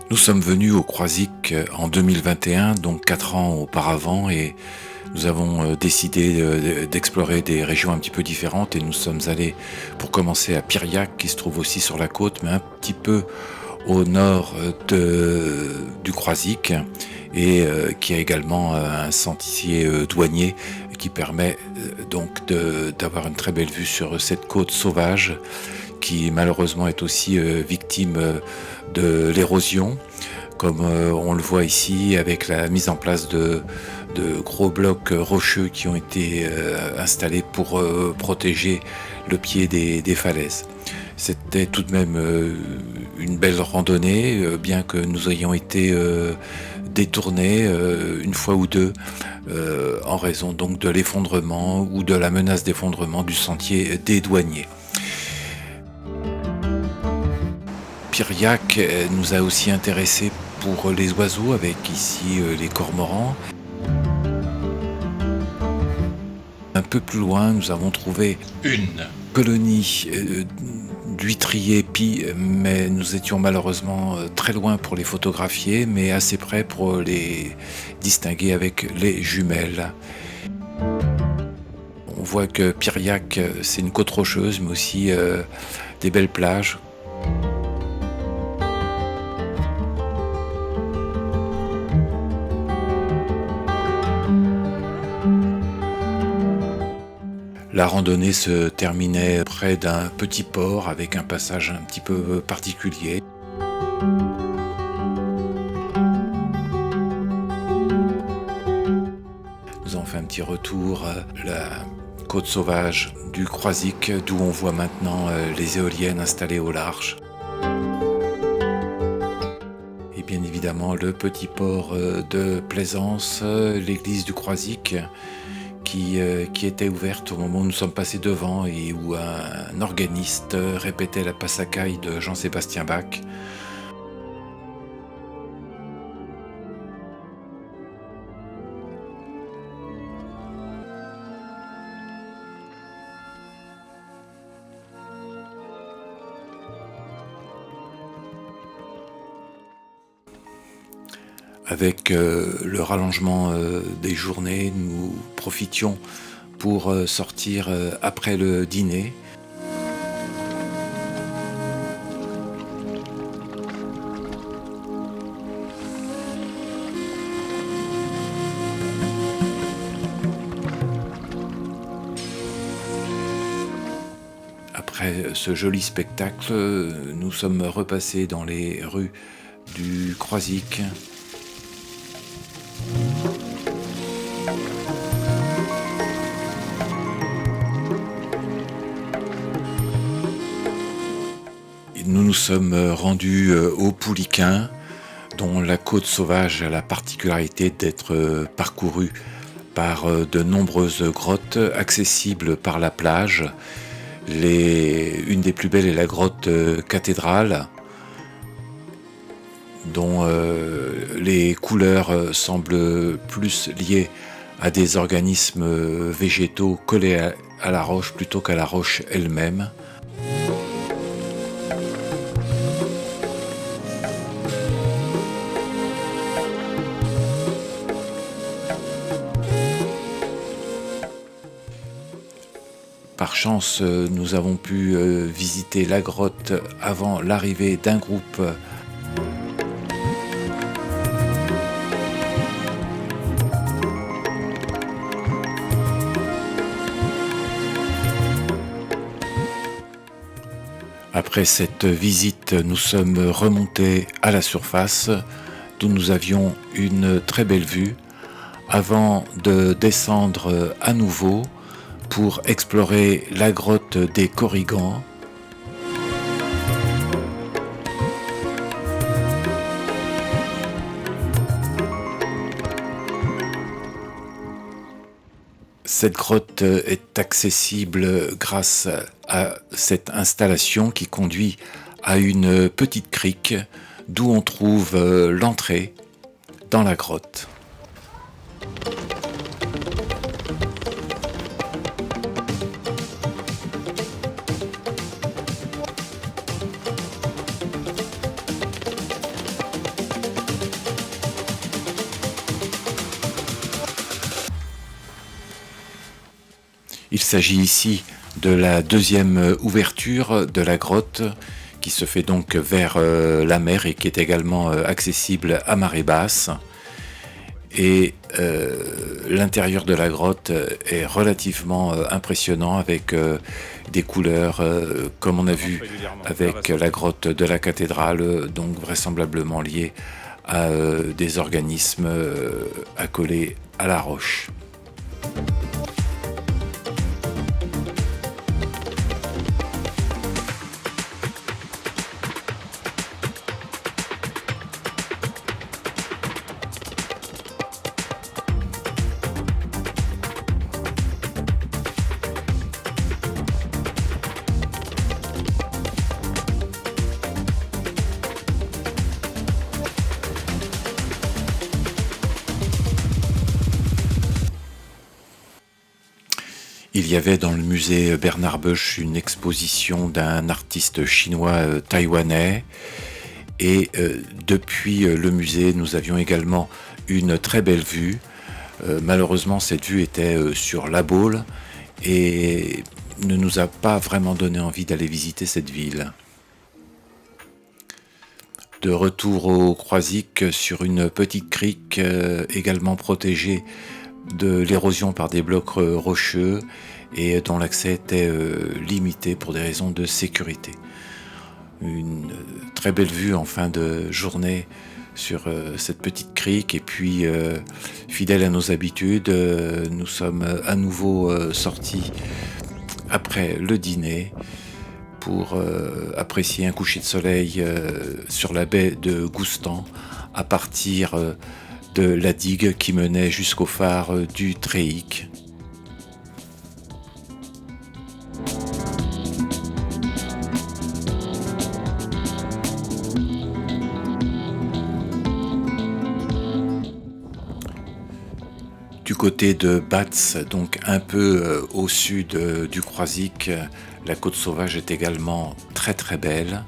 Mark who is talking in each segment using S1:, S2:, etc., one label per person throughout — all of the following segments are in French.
S1: Nous sommes venus au Croisic en 2021, donc 4 ans auparavant, et nous avons décidé d'explorer des régions un petit peu différentes et nous sommes allés pour commencer à Piriac, qui se trouve aussi sur la côte, mais un petit peu au nord du Croisic, et qui a également un sentier douanier qui permet donc d'avoir une très belle vue sur cette côte sauvage qui malheureusement est aussi victime de l'érosion, comme on le voit ici avec la mise en place de gros blocs rocheux qui ont été installés pour protéger le pied des falaises. C'était tout de même une belle randonnée, bien que nous ayons été détournés une fois ou deux en raison donc de l'effondrement ou de la menace d'effondrement du sentier des douaniers. Piriac nous a aussi intéressés pour les oiseaux, avec ici les cormorans. Un peu plus loin, nous avons trouvé une colonie d'huîtriers pie, mais nous étions malheureusement très loin pour les photographier, mais assez près pour les distinguer avec les jumelles. On voit que Piriac, c'est une côte rocheuse, mais aussi des belles plages. La randonnée se terminait près d'un petit port avec un passage un petit peu particulier. Nous avons fait un petit retour à la côte sauvage du Croisic, d'où on voit maintenant les éoliennes installées au large. Et bien évidemment le petit port de Plaisance, l'église du Croisic, qui était ouverte au moment où nous sommes passés devant et où un organiste répétait la Passacaille de Jean-Sébastien Bach. Avec le rallongement des journées, nous profitions pour sortir après le dîner. Après ce joli spectacle, nous sommes repassés dans les rues du Croisic. Nous nous sommes rendus au Pouliquin, dont la côte sauvage a la particularité d'être parcourue par de nombreuses grottes accessibles par la plage. Une des plus belles est la grotte cathédrale, dont les couleurs semblent plus liées à des organismes végétaux collés à la roche plutôt qu'à la roche elle-même. Par chance, nous avons pu visiter la grotte avant l'arrivée d'un groupe Après cette visite, nous sommes remontés à la surface, d'où nous avions une très belle vue, avant de descendre à nouveau pour explorer la grotte des Corrigans. Cette grotte est accessible grâce à cette installation qui conduit à une petite crique d'où on trouve l'entrée dans la grotte. Il s'agit ici de la deuxième ouverture de la grotte qui se fait donc vers la mer et qui est également accessible à marée basse. Et l'intérieur de la grotte est relativement impressionnant avec des couleurs comme on a vu avec la grotte de la cathédrale, donc vraisemblablement liées à des organismes accolés à la roche. Il y avait dans le musée Bernard Beuch une exposition d'un artiste chinois taïwanais et depuis le musée nous avions également une très belle vue. Malheureusement cette vue était sur La Baule et ne nous a pas vraiment donné envie d'aller visiter cette ville. De retour au Croisic sur une petite crique également protégée de l'érosion par des blocs rocheux et dont l'accès était limité pour des raisons de sécurité. Une très belle vue en fin de journée sur cette petite crique et puis fidèle à nos habitudes, nous sommes à nouveau sortis après le dîner pour apprécier un coucher de soleil sur la baie de Goustan à partir de la digue qui menait jusqu'au phare du Tréhic. Du côté de Batz, donc un peu au sud du Croisic, la côte sauvage est également très très belle.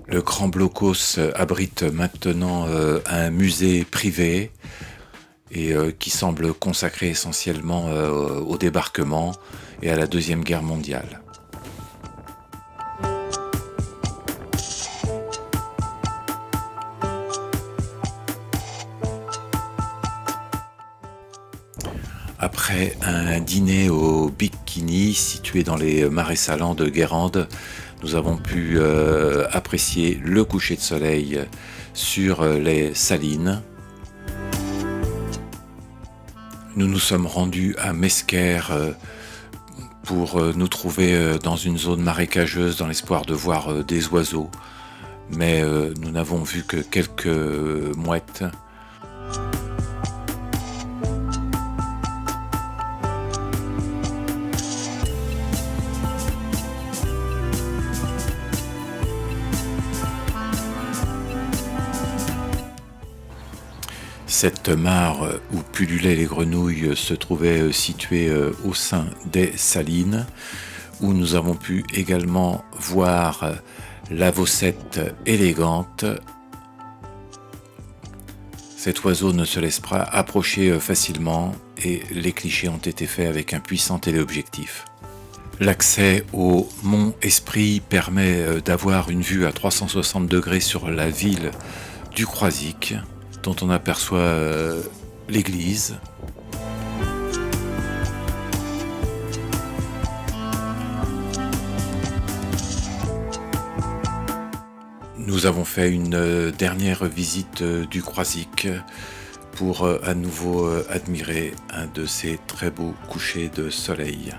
S1: Le Grand Blocos abrite maintenant un musée privé et qui semble consacré essentiellement au débarquement et à la Deuxième Guerre mondiale. Après un dîner au Bikini situé dans les marais salants de Guérande, nous avons pu apprécier le coucher de soleil sur les salines. Nous nous sommes rendus à Mesquer pour nous trouver dans une zone marécageuse dans l'espoir de voir des oiseaux, mais nous n'avons vu que quelques mouettes. Cette mare où pullulaient les grenouilles se trouvait située au sein des salines, où nous avons pu également voir la vaucette élégante. Cet oiseau ne se laisse pas approcher facilement et les clichés ont été faits avec un puissant téléobjectif. L'accès au Mont Esprit permet d'avoir une vue à 360 degrés sur la ville du Croisic, dont on aperçoit l'église. Nous avons fait une dernière visite du Croisic pour à nouveau admirer un de ces très beaux couchers de soleil.